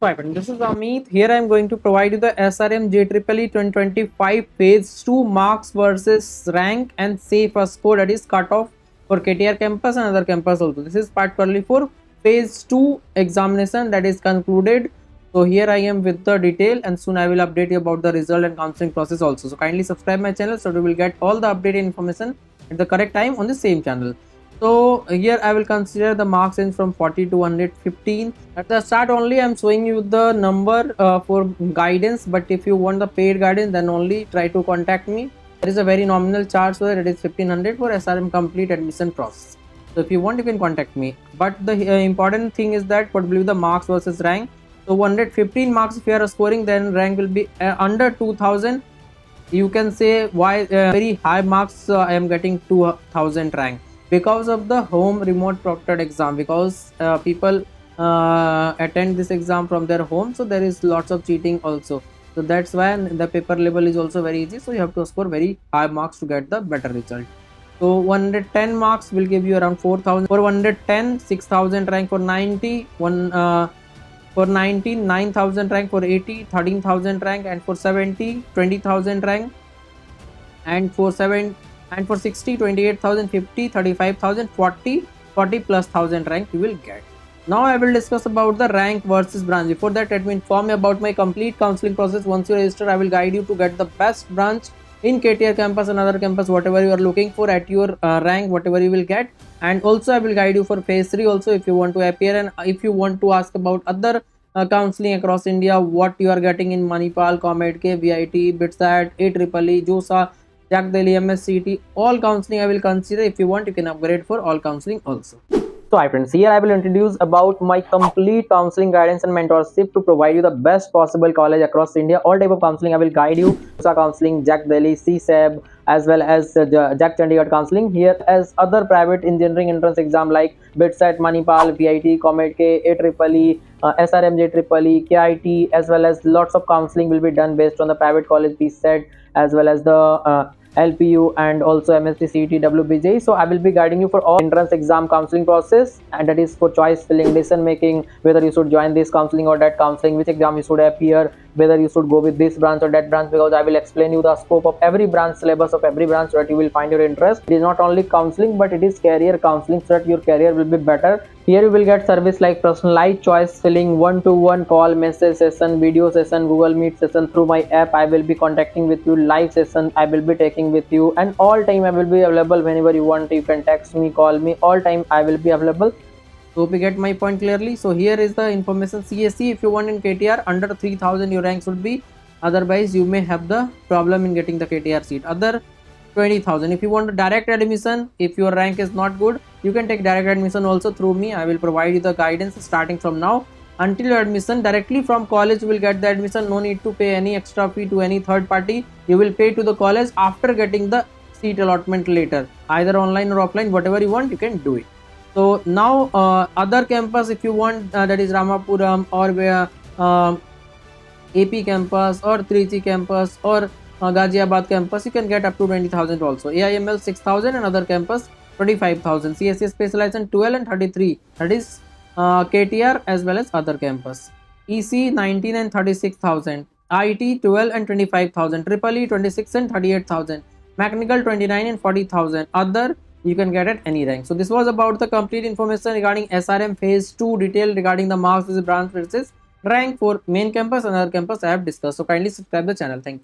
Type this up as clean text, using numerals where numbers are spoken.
Hi, friend. This is Amit. Here I am going to provide you the SRM JEEE 2025 Phase 2 marks versus rank and safe score, that is cutoff for KTR campus and other campus also. This is particularly for Phase 2 examination that is concluded. So here I am with the detail, and soon I will update you about the result and counseling process also. So kindly subscribe my channel so you will get all the updated information at the correct time on the same channel. So here I will consider the marks range from 40 to 115. At the start only I am showing you the number for guidance, but if you want the paid guidance then only try to contact me. There is a very nominal charge for it is 1500 for SRM complete admission process. So if you want you can contact me. But the important thing is that what will be the marks versus rank. So 115 marks if you are scoring, then rank will be under 2000. You can say why very high marks I am getting 2000 rank because of the home remote proctored exam, because people attend this exam from their home, so there is lots of cheating also. So that's why the paper level is also very easy, so you have to score very high marks to get the better result. So 110 marks will give you around 4000 for 110, 6000 rank for 90, for 19, 9000 rank for 80, 13,000 rank, and for 70, 20,000 rank, and for 7 and for 60, 28,000, 50, 35,000, 40, 40 plus 1000 rank you will get. Now I will discuss about the rank versus branch. Before that, let me inform you about my complete counseling process. Once you register, I will guide you to get the best branch in KTR campus and other campus, whatever you are looking for at your rank, whatever you will get. And also I will guide you for phase 3 also if you want to appear, and if you want to ask about other counseling across India, what you are getting in Manipal, COMEDK, VIT, BITSAT, AEEE, JOSA, Jack Delhi, MSCT, all counseling I will consider. If you want, you can upgrade for all counseling also. So hi friends, here I will introduce about my complete counseling guidance and mentorship to provide you the best possible college across India. All type of counseling I will guide you. JOSA counseling, Jack Delhi, CSEB, as well as Jack Chandigarh counseling. Here as other private engineering entrance exam like BITSAT, Manipal, VIT, COMEDK, AEEE, SRM JEEE, KIT, as well as lots of counseling will be done based on the private college PSET, as well as the LPU and also MSc CET WBJ. So I will be guiding you for all entrance exam counseling process, and that is for choice filling, decision making, whether you should join this counseling or that counseling, which exam you should appear, whether you should go with this branch or that branch, because I will explain you the scope of every branch, syllabus of every branch, so that you will find your interest. It is not only counseling but it is career counseling, so that your career will be better. Here you will get service like personalized choice filling, one-to-one call, message session, video session, Google Meet session through my app. I will be contacting with you, live session I will be taking with you, and all time I will be available whenever you want. You can text me, call me, all time I will be available. So hope you get my point clearly. So here is the information. CSE if you want in KTR under 3000 your rank should be, otherwise you may have the problem in getting the KTR seat. Other 20,000 if you want direct admission, if your rank is not good you can take direct admission also through me. I will provide you the guidance starting from now until your admission. Directly from college you will get the admission, no need to pay any extra fee to any third party. You will pay to the college after getting the seat allotment later, either online or offline, whatever you want you can do it. So now other campus if you want, that is Ramapuram or where AP campus or Trichy campus or Ghaziabad campus, you can get up to 20,000 also. AIML 6,000 and other campus 25,000. CSE specialization 12 and 33, that is KTR as well as other campus. EC 19 and 36,000. IT 12 and 25,000. Triple E 26 and 38,000. Mechanical 29 and 40,000. Other you can get at any rank. So this was about the complete information regarding SRM phase 2 detail regarding the marks versus branch versus rank for main campus and other campus I have discussed. So kindly subscribe the channel. Thank you.